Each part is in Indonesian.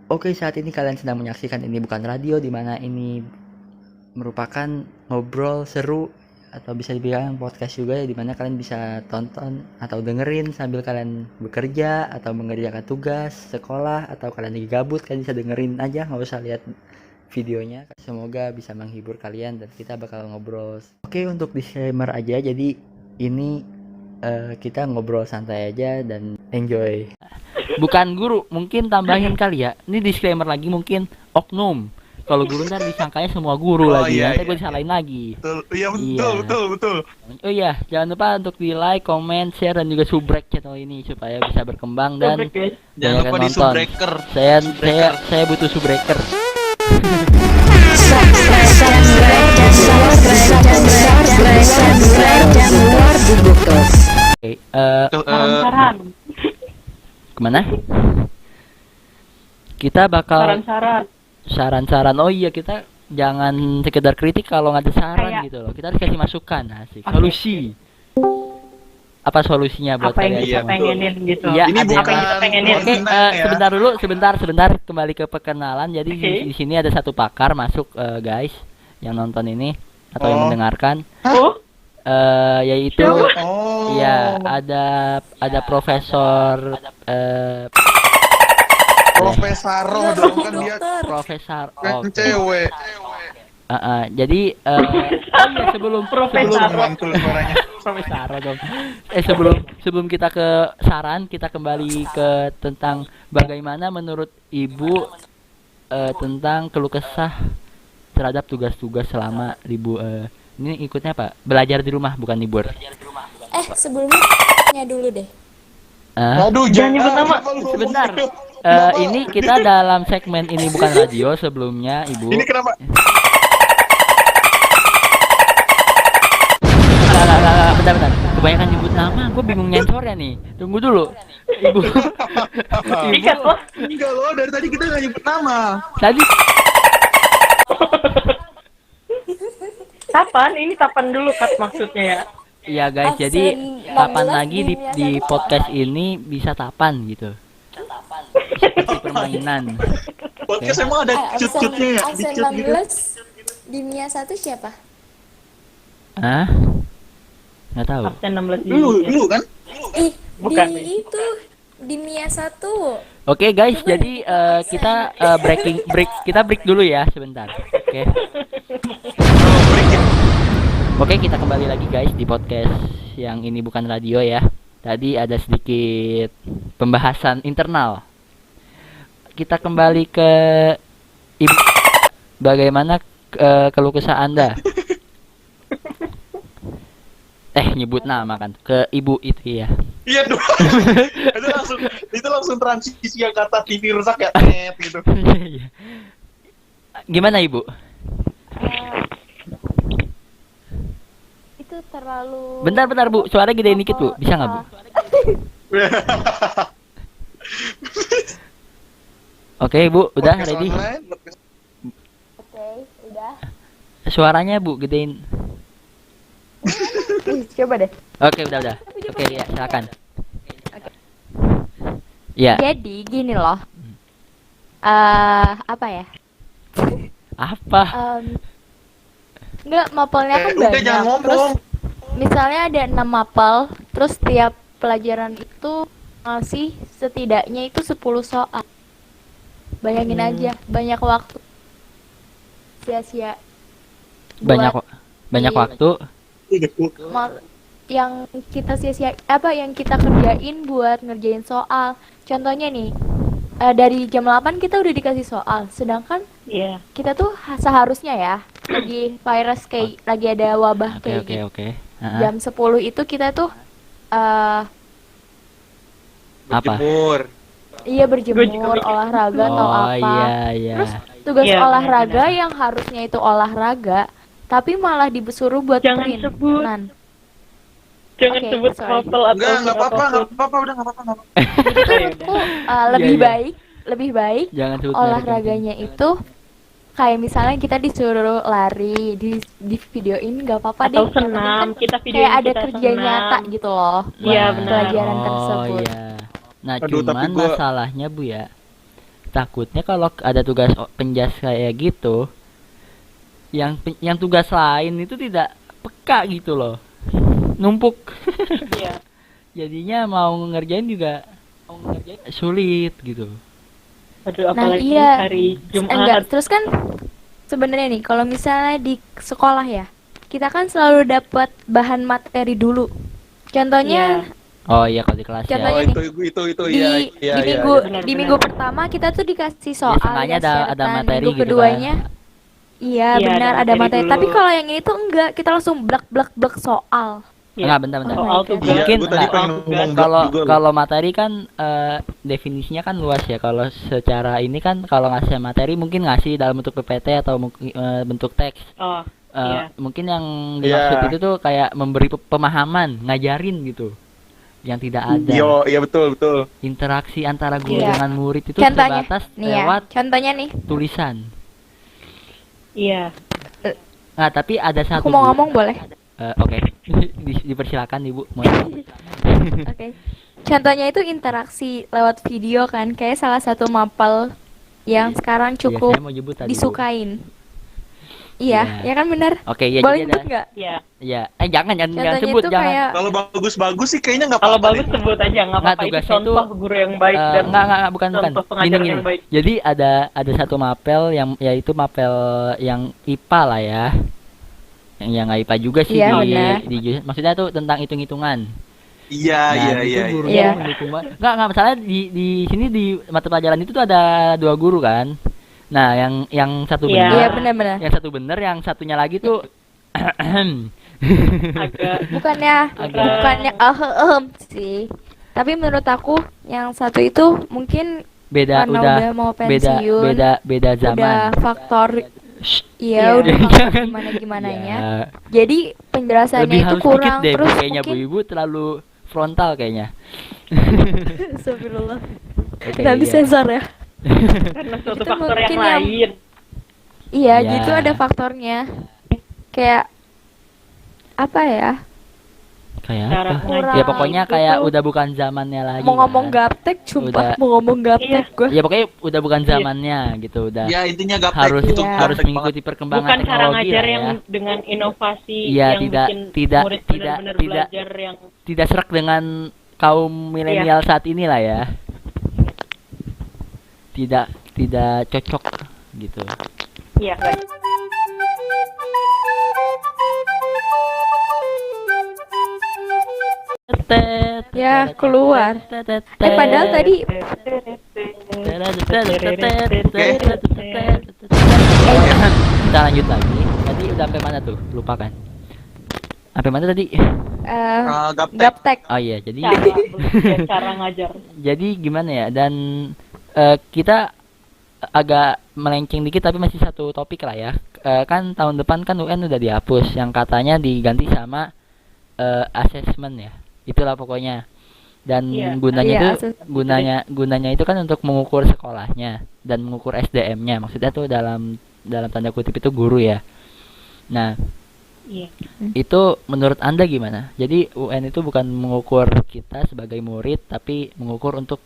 Oke, saat ini kalian sedang menyaksikan Ini Bukan Radio, di mana ini merupakan ngobrol seru atau bisa dibilang podcast juga ya, di mana kalian bisa tonton atau dengerin sambil kalian bekerja atau mengerjakan tugas sekolah atau kalian lagi gabut, kalian bisa dengerin aja, nggak usah lihat videonya. Semoga bisa menghibur kalian dan kita bakal ngobrol. Oke, untuk disclaimer aja, jadi ini kita ngobrol santai aja dan enjoy. Bukan guru, mungkin tambahin kali ya. Ini disclaimer lagi, mungkin oknum. Kalau guru ntar disangkanya semua guru lagi. Nanti gue disalahin lagi. Betul, iya Iya. betul. Oh iya, jangan lupa untuk di like, comment, share dan juga subrek channel ini supaya bisa berkembang dan Jangan lupa di nonton. subbreaker. Saya butuh subbreaker. Oke, Saran-saran. kemana? Kita bakal Saran-saran. Oh iya, kita jangan sekedar kritik kalau nggak ada saran Kayak- gitu loh. Kita harus kasih masukan, asik. Oke. Solusi. Apa solusinya buat Apa yang kalian kita semua? pengenin gitu. Iya, Ini ada bukan apa yang kita pengenin. Oke, ya. sebentar dulu, sebentar kembali ke perkenalan. Jadi Oke. di sini ada satu pakar masuk, guys, yang nonton ini atau yang Oh. mendengarkan, Oh, yaitu Oh. ya ada Profesor Profesor dong kan dia Profesor. kan Oke. cewek. Jadi oh iya, sebelum Profesor. Mantul suaranya. Profesor dong. Sebelum kita ke saran, kita kembali ke tentang bagaimana menurut Ibu tentang keluh kesah terhadap tugas-tugas selama ini ikutnya apa? Belajar di rumah bukan libur. Sebelumnya tanya dulu deh. Aduh, Jangan nyebut nama. Sebentar. Ini kita dalam segmen Ini Bukan Radio sebelumnya, Ibu. Ini kenapa? Bentar. Kebanyakan nyebut nama, gue bingung nyensornya nih. Tunggu dulu. Ibu. ikat loh. Enggak loh, dari tadi kita nggak nyebut nama. Tadi Tapan, ini tapan dulu Kat maksudnya ya. iya guys, Absen jadi 16 kapan lagi di di podcast ini bisa tapan gitu. Seperti permainan. Podcast emang ada cut-cutnya ya? absen Di-cut gitu. 16 di Mia 1 siapa? Hah? Nggak tahu. Absen 16 di. Lu kan? Ih, Bukan. di itu di Mia 1. Oke guys, jadi kita kita break dulu ya sebentar. Oke. Oke, kita kembali lagi guys di podcast yang Ini Bukan Radio ya. Tadi ada sedikit pembahasan internal. Kita kembali ke Ibu. Bagaimana keluh kesah Anda? Nyebut nama kan ke Ibu itu ya. Iya dong. itu langsung transisi yang kata TV rusak ya, net gitu. Gimana Ibu? Itu terlalu Bentar Bu, suara gedein dikit Bu, bisa nggak Bu? Oke Bu, udah Podcast ready? online, Oke, udah. Suaranya Bu, gedein. Coba deh. Oke, udah. Oke, ya, silakan. Ya, Jadi gini loh. Apa ya? apa? Enggak, mapelnya kan udah banyak. jangan ngomong. Terus misalnya ada 6 mapel, terus tiap pelajaran itu ngasih setidaknya itu 10 soal. Bayangin aja, banyak waktu sia-sia. Banyak buat banyak iya. waktu. Yang kita sia-sia yang kita kerjain buat ngerjain soal. Contohnya nih, dari jam 8 kita udah dikasih soal, sedangkan Iya. kita tuh seharusnya ya lagi virus kayak lagi ada wabah kayak gitu. Oke. Jam 10 itu kita tuh Apa? Berjemur. iya Gua juga berjemur, mikir. olahraga atau Oh apa. iya. Terus tugas Iya, olahraga benar-benar. yang harusnya itu olahraga, tapi malah disuruh buat Jangan print. sebut. Jangan Oke, sebut sorry. mapel atau Enggak apa-apa, apapun. udah nggak apa-apa. Jadi tuh menurutku lebih Iya. baik Jangan sebut olahraganya itu kayak misalnya kita disuruh lari di videoin nggak apa-apa deh. Atau Yang penting senam, kan kita videoin kayak ada kita kerja senam. nyata gitu loh buat Iya, benar. pelajaran tersebut. Iya. Nah, Aduh, tapi cuman gua- masalahnya Bu ya. takutnya kalau ada tugas penjas kayak gitu, yang tugas lain itu tidak peka gitu loh, numpuk. Iya. Jadinya mau ngerjain juga sulit gitu. Aduh, Nah, apalagi iya. hari Enggak, Jumat. terus kan sebenarnya nih kalau misalnya di sekolah ya, kita kan selalu dapat bahan materi dulu. Contohnya Oh iya kalau di kelas ya. Contohnya Oh, nih, itu di iya, di iya, iya, minggu iya. Benar, di benar. minggu pertama kita tuh dikasih soal setengahnya ya, ada syaratan. materi Minggu gitu kan. keduanya iya Iya, benar ada ada materi materi. dulu. Tapi kalau yang ini tuh enggak, kita langsung blak blak blak soal. Enggak, bentar. Oh Soal my God. tugas. Iya, Mungkin gue tadi enggak. pengen ngomong Kalau juga loh. kalau materi kan definisinya kan luas ya. Kalau secara ini kan kalau ngasih materi mungkin ngasih dalam bentuk PPT atau bentuk teks. Oh, iya. Mungkin yang dimaksud Iya. itu tuh kayak memberi pemahaman, ngajarin gitu. Yang tidak ada Iya betul. interaksi antara guru Iya. dengan murid itu Contohnya sebatas nih ya, lewat contohnya nih, tulisan. Iya. Nah, tapi ada satu aku mau Bu. ngomong boleh? Oke. Dipersilakan Ibu. Mau- Oke. Contohnya itu interaksi lewat video kan, kayak salah satu mapel yang sekarang Iya, cukup saya mau nyebut tadi, Bu. disukain. Iya, Iya. ya kan benar. Oke, ya Boleh jadi nyebut ada. nggak? Iya. Ya, jangan Contohnya sebut, itu jangan. kayak Kalau bagus-bagus sih kayaknya nggak Kalau apa-apa bagus deh. sebut aja, nggak Nggak, apa-apa. Itu tugasnya contoh itu, guru yang baik dan enggak, bukan. contoh pengajar Gini. yang baik. Jadi ada satu mapel yang yaitu mapel yang IPA lah ya. Yang nggak IPA juga sih Iya, di, benar. maksudnya tuh tentang hitung-hitungan. Iya, Nah, itu iya. gurunya Iya. mendukung banget. Nggak masalah di sini di mata pelajaran itu tuh ada 2 guru kan. Nah, yang satu Iya. benar, iya benar-benar. yang satu benar, yang satunya lagi tuh Agak Bukannya sih. Tapi menurut aku yang satu itu mungkin beda karena udah mau beda pensiun, beda zaman. udah faktor Iya. udah faktor Jangan. gimana-gimananya. Ya, Jadi penjelasannya lebih itu halus dikit kurang deh terus kayaknya Bu mungkin Ibu terlalu frontal kayaknya. Astagfirullah. Oke, Nanti iya. sensor ya. karena suatu Itu faktor yang mungkin yang- lain. Iya, Ya. gitu ada faktornya. Kayak apa ya? Kayak Cara apa? Kurang Ya pokoknya itu kayak tuh. udah bukan zamannya lagi. Mau ngomong kan. gaptek, sumpah Udah. mau ngomong gaptek gue. Ya pokoknya udah bukan Iya. zamannya gitu, udah Ya intinya gaptek harus itu Iya. harus gaptek mengikuti perkembangan Bukan cara teknologi ngajar lah yang ya. dengan inovasi Iya, yang tidak- bikin tidak- murid tidak- benar-benar tidak- belajar yang Tidak serak dengan kaum milenial saat ini lah ya. Tidak cocok gitu. iya kan. Ya, keluar. Padahal tadi Kita lanjut lagi. Tadi udah sampai mana tuh? Lupakan. Sampai mana tadi? Gaptek. gaptek. Oh iya, jadi cara ngajar. jadi gimana ya? Dan kita agak melenceng dikit tapi masih satu topik lah ya. Kan tahun depan kan UN udah dihapus, yang katanya diganti sama assessment ya. Itulah pokoknya. Dan Iya. gunanya Iya, itu assessment. gunanya itu kan untuk mengukur sekolahnya dan mengukur SDM-nya. Maksudnya tuh dalam tanda kutip itu guru ya. Nah, Iya. itu menurut Anda gimana? Jadi UN itu bukan mengukur kita sebagai murid, tapi mengukur untuk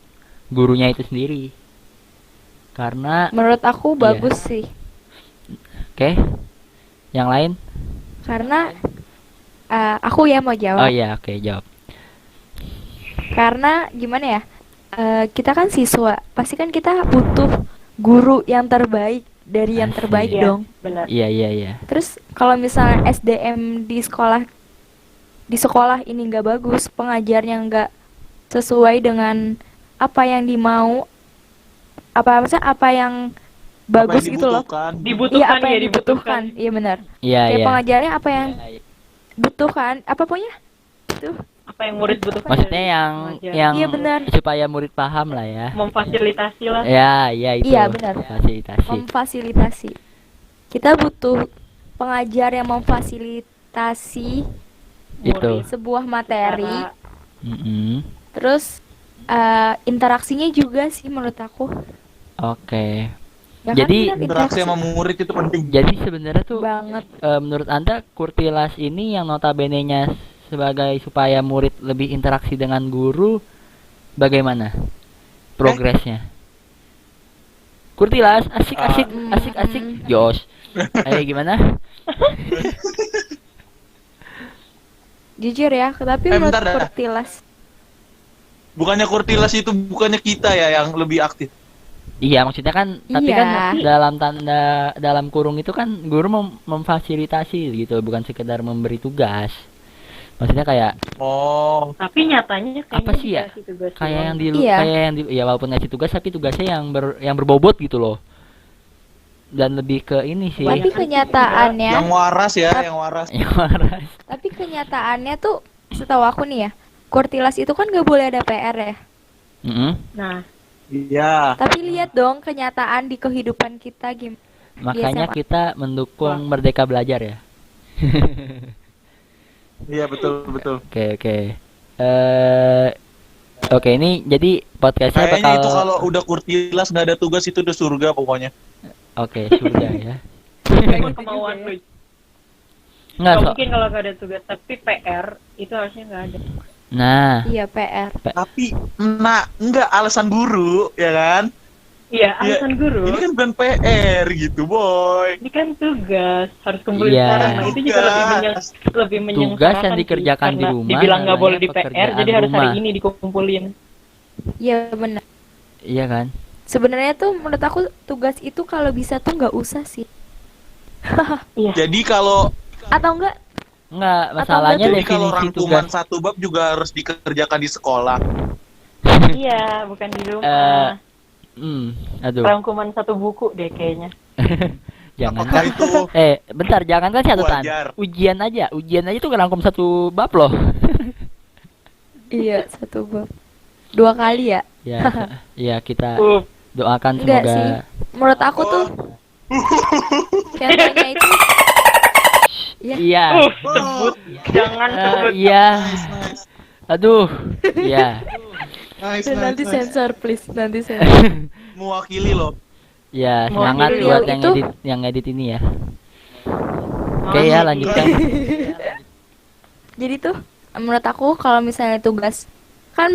gurunya itu sendiri. Karena, Menurut aku Iya. bagus sih. oke, yang lain? Karena aku ya mau Oh jawab. iya, oke, jawab. Karena gimana ya? Kita kan siswa, pasti kan kita butuh guru yang terbaik dari yang Asik. terbaik Iya, dong. benar. Iya. Terus kalau misalnya SDM di sekolah ini nggak bagus, pengajarnya nggak sesuai dengan apa yang dimau, maksudnya apa yang bagus gitu loh. Dibutuhkan Iya, apa ya, yang dibutuhkan. Iya benar. Iya, Kayak iya. pengajarnya apa yang butuhkan, apa pokoknya? Itu Apa yang murid butuhkan. Maksudnya yang Pengajar. yang Iya, benar. supaya murid paham lah ya. Memfasilitasi lah. Ya, itu. Iya, benar. Fasilitasi. memfasilitasi. Kita butuh pengajar yang memfasilitasi Itu. sebuah materi. Cara- Mm-mm. Terus interaksinya juga sih menurut aku. Oke. Ya Jadi, kan, benar, Interaksi sama murid itu penting. Jadi sebenarnya tuh banget. menurut Anda Kurtilas ini yang notabene-nya sebagai supaya murid lebih interaksi dengan guru bagaimana progresnya? Kurtilas, asik. Jos. Ayo gimana? Jujur ya, tapi menurut bentar dah. Kurtilas. Bukannya Kurtilas itu bukannya kita ya yang lebih aktif. Iya, maksudnya kan, tapi Iya. kan dalam kurung itu kan guru memfasilitasi gitu, bukan sekedar memberi tugas. Maksudnya kayak Oh, Tapi nyatanya kayaknya Apa sih ya? dikasih tugas kayak doang. yang di Iya. kayak yang di ya walaupun ngasih tugas tapi tugasnya yang berbobot gitu loh. Dan lebih ke ini sih. Tapi kenyataannya, yang waras ya, yang waras. Yang waras. tapi kenyataannya tuh setahu aku nih ya, Kurtilas itu kan gak boleh ada PR ya. Mm-mm. Nah, Iya. Tapi lihat dong kenyataan di kehidupan kita gimana. Makanya SMA. kita mendukung Merdeka Belajar ya. Iya, betul. Oke. Oke, ini jadi podcastnya Kayaknya bakal itu kalau udah Kurtilas nggak ada tugas itu udah surga pokoknya. oke, surga ya. emang kemauan lu. Enggak, Nggak mungkin kalau nggak ada tugas, tapi PR itu harusnya nggak ada. Nah, Iya PR. Tapi, enggak alasan guru, ya kan? Iya, alasan guru. Ini kan bukan PR gitu, boy. Ini kan tugas, harus kumpulin Iya. sekarang. Nah, itu juga Tugas. lebih menyengsarakan Tugas yang sih, dikerjakan di karena rumah dibilang nggak boleh di namanya PR, pekerjaan jadi harus hari rumah. ini dikumpulin. Iya benar. iya kan? Sebenarnya tuh menurut aku tugas itu kalau bisa tuh nggak usah sih. Iya. Jadi kalau Atau enggak? Enggak, masalahnya jadi kalau definisi rangkuman tugas. satu bab juga harus dikerjakan di sekolah. Iya, bukan di Eh, rumah. Aduh, Rangkuman satu buku deh kayaknya. jangan Apakah kan. itu Bentar, jangan kan catatan. wajar? Ujian aja tuh ngerangkum satu bab loh. Iya, satu bab. 2 kali ya? Ya, ya kita Uh, doakan Enggak semoga. sih. Menurut aku tuh contohnya itu ya, Iya. sebut, jangan sebut. Iya. Nice. Aduh. Iya. Nice, nanti nice. sensor please, nanti sensor. Mewakili loh. Ya, Mau semangat beliau buat itu- yang edit ini ya. Oke ya, lanjutkan. Jadi tuh menurut aku kalau misalnya tugas kan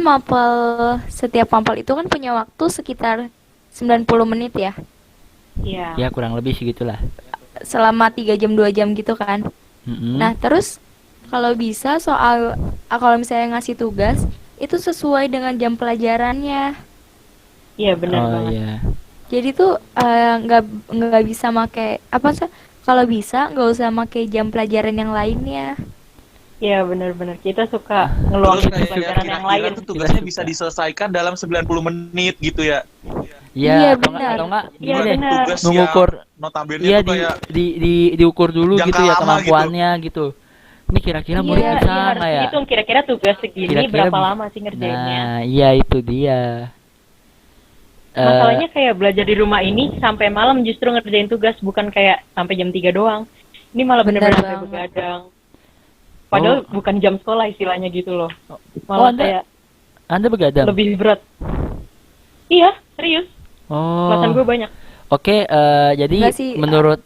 setiap mapel itu kan punya waktu sekitar 90 menit ya. Iya. Ya, kurang lebih segitulah. Selama 3 jam 2 jam gitu kan. Mm-mm. Nah, terus kalau bisa kalau misalnya ngasih tugas itu sesuai dengan jam pelajarannya. Iya, benar Oh banget. iya. Jadi tuh nggak bisa make apa sih? Kalau bisa nggak usah make jam pelajaran yang lainnya. Iya, benar-benar. Kita suka Terus ngeluangin kayak pelajaran yang lain. kira-kira tuh tugasnya bisa diselesaikan dalam 90 menit gitu ya. Iya, atau benar. enggak Iya, gini deh, benar. Tugas mengukur yang notabene iya tuh kayak diukur dulu jangka gitu ya lama kemampuannya gitu. Ini kira-kira murid Iya, bisa iya, harus nggak ya? dihitung kira-kira tugas segini Kira-kira berapa bisa- lama sih ngerjainnya. Nah, iya itu dia. Masalahnya kayak belajar di rumah ini sampai malam justru ngerjain tugas, bukan kayak sampai jam 3 doang. Ini malah Benar bener-bener sampai banget. begadang. Padahal Oh. bukan jam sekolah istilahnya gitu loh. Oh, Malah Anda- kayak Anda begadang. lebih berat. Iya, serius. Oh. Kelasan gue banyak. Oke, jadi Enggak sih, menurut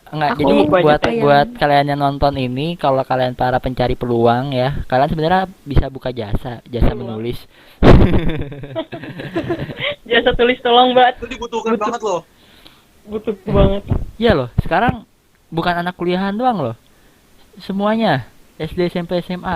enggak, aku jadi banyak buat yang- buat kalian yang nonton ini, kalau kalian para pencari peluang ya, kalian sebenarnya bisa buka jasa Peluang. menulis. Jasa tulis tolong banget. itu dibutuhkan banget loh. Butuh banget. Iya loh, sekarang bukan anak kuliahan doang loh. Semuanya SD, SMP, SMA.